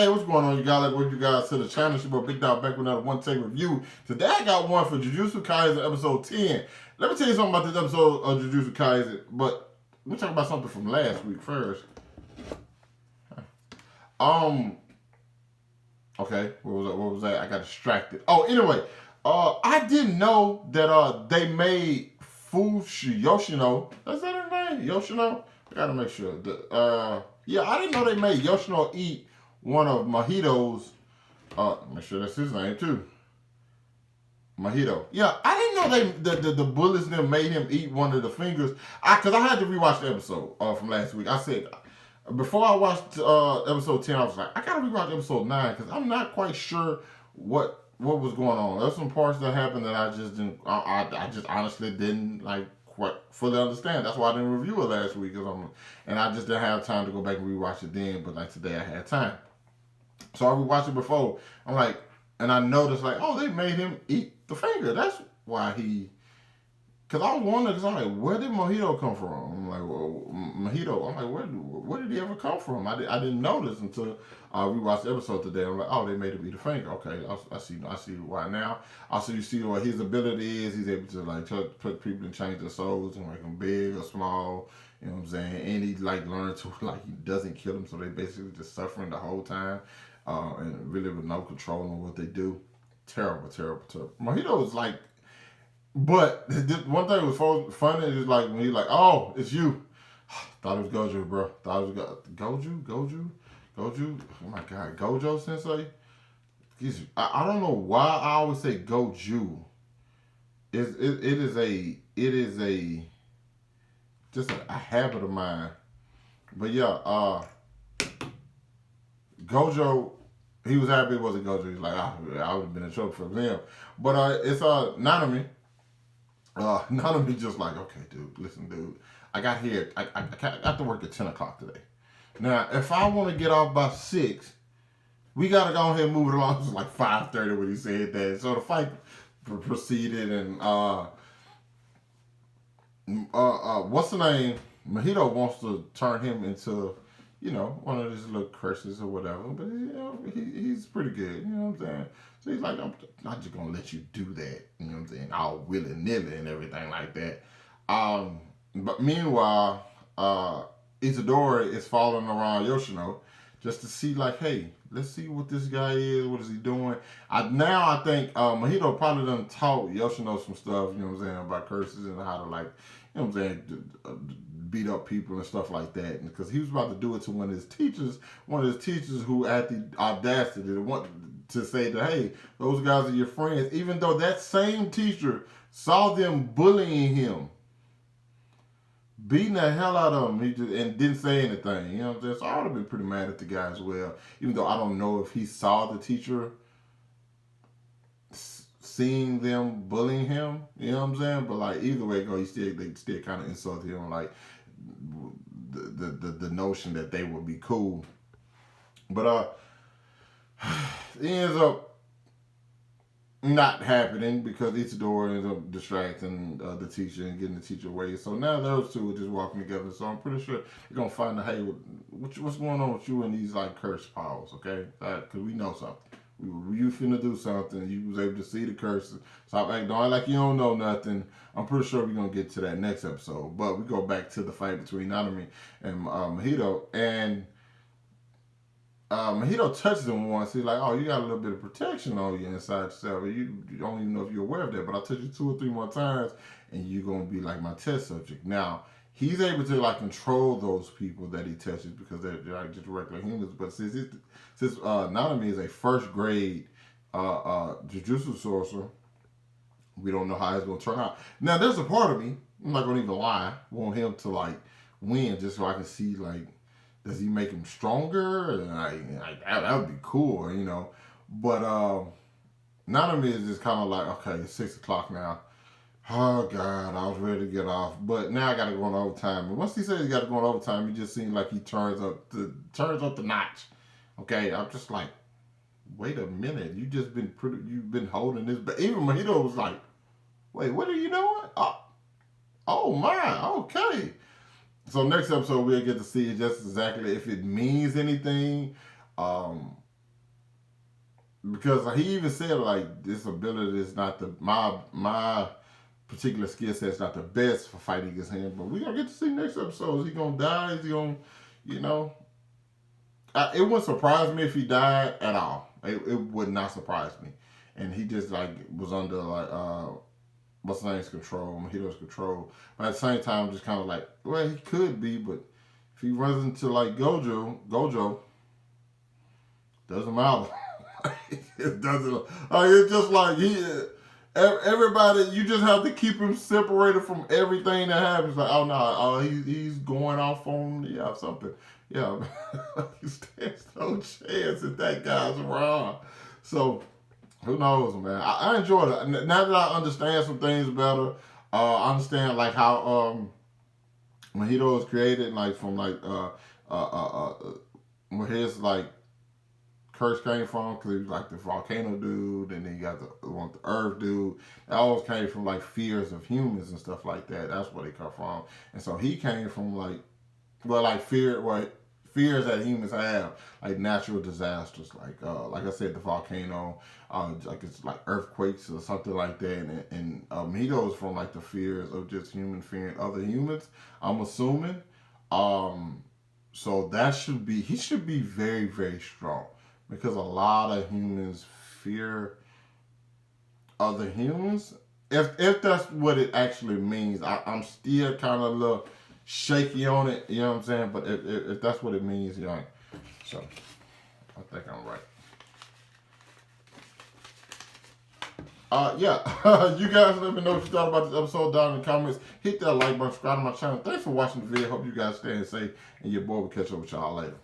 Hey, what's going on, you guys? Like, welcome you guys to the channel. It's your boy Big Dog back with another one take review. Today I got one for Jujutsu Kaisen episode 10. Let me tell you something about this episode of Jujutsu Kaisen, but let me talk about something from last week first. Okay, what was that? I got distracted. Oh, anyway, I didn't know that they made Yoshino. Is that his name? Yoshino? I gotta make sure. Yeah, I didn't know they made Yoshino eat one of Mahito's. Make sure that's his name too. Mahito. Yeah, I didn't know the bullets them made him eat one of the fingers. Cause I had to rewatch the episode from last week. I said before I watched episode 10, I was like, I gotta rewatch episode 9 because I'm not quite sure what was going on. There's some parts that happened that I just didn't. I just honestly didn't like quite fully understand. That's why I didn't review it last week, and I just didn't have time to go back and rewatch it then. But like today, I had time, so I rewatched it before. I'm like, and I noticed like, oh, they made him eat the finger. That's why he. Cause I was wondering, cause I'm like, where did Mahito come from? I'm like, well, Mahito. I'm like, where did he ever come from? I didn't notice until we watched the episode today. I'm like, oh, they made him eat a finger. Okay, I see why now. Also, you see what his ability is. He's able to like put people and change their souls and make them big or small. You know what I'm saying? And he like learned to like he doesn't kill them, so they basically just suffering the whole time, and really with no control on what they do. Terrible. Mahito was like. But one thing was funny is like when he like, oh, it's you. Thought it was Gojo, bro. Thought it was Gojo. Oh my God, Gojo Sensei. I don't know why I always say Goju. It is a just a habit of mine. But yeah, Gojo. He was happy it wasn't Gojo. He's like, I would have been in trouble for him. But it's Nanami. Nanami just like, okay, dude, listen, dude. I got here. I got to work at 10 o'clock today. Now, if I want to get off by 6, we got to go ahead and move it along. It was like 5:30 when he said that. So the fight proceeded, and what's the name? Mahito wants to turn him into, one of these little curses or whatever. But he's pretty good. You know what I'm saying? So he's like, I'm not just gonna let you do that. You know what I'm saying? All willy nilly and everything like that. But meanwhile, Itadori is following around Yoshino just to see, like, hey, let's see what this guy is. What is he doing? I think Mahito probably done taught Yoshino some stuff. You know what I'm saying, about curses and how to, like, you know what I'm saying, beat up people and stuff like that. Because he was about to do it to one of his teachers who had the audacity to say that, hey, those guys are your friends, even though that same teacher saw them bullying him, beating the hell out of him, and didn't say anything. You know what I'm saying? So I would have been pretty mad at the guy as well, even though I don't know if he saw the teacher seeing them bullying him. You know what I'm saying? But like either way, they still kind of insulted him, like the notion that they would be cool. But it ends up not happening because Itadori ends up distracting the teacher and getting the teacher away. So now those two are just walking together. So I'm pretty sure they're gonna find out, hey, what's going on with you and these like curse powers, okay? Because we know something. You finna do something. You was able to see the curses. Stop acting like you don't know nothing. I'm pretty sure we're gonna get to that next episode. But we go back to the fight between Nanami and Mahito, and Mahito touches him once. He's like, oh, you got a little bit of protection on you inside yourself. You don't even know if you're aware of that, but I'll touch you 2 or 3 more times, and you're going to be like my test subject. Now, he's able to like control those people that he touches because they're like just regular humans. But since Nanami is a first grade Jujutsu sorcerer, we don't know how it's going to turn out. Now, there's a part of me, I'm not going to even lie, want him to like win just so I can see like, does he make him stronger? Like that would be cool, you know. But Nanami is just kind of like, okay, it's 6 o'clock now. Oh God, I was ready to get off, but now I got to go on overtime. And once he says he got to go on overtime, it just seems like he turns up the notch. Okay, I'm just like, wait a minute, you've been holding this, but even Mahito was like, wait, what are you doing? Oh my, okay. So next episode we'll get to see just exactly if it means anything. because he even said like this ability is not the my particular skill set is not the best for fighting against him. But we gonna get to see next episode. Is he gonna die? Is he gonna, you know? It wouldn't surprise me if he died at all. It would not surprise me. And he just like was under like what's the name's control, Mahito's control. But at the same time, just kind of like, well, he could be, but if he runs into like Gojo doesn't matter. It doesn't. It's just like everybody. You just have to keep him separated from everything that happens. Like, oh no, he's going off on something. Yeah, he stands no chance if that guy's around. So who knows, man? I enjoyed it. Now that I understand some things better, I understand like how Mahito was created, like from like where his like curse came from, because he was like the volcano dude, and then you got the earth dude. That all came from like fears of humans and stuff like that. That's where they come from. And so he came from like, well, like fears that humans have, like natural disasters, like I said, the volcano, like it's like earthquakes or something like that. And Mahito is from like the fears of just human fearing other humans, I'm assuming. So he should be very, very strong, because a lot of humans fear other humans. If that's what it actually means, I'm still kind of a little shaky on it, you know what I'm saying? But if that's what it means, yeah. So I think I'm right. Yeah. You guys let me know what you thought about this episode down in the comments. Hit that like button, subscribe to my channel. Thanks for watching the video. Hope you guys staying safe, and your boy will catch up with y'all later.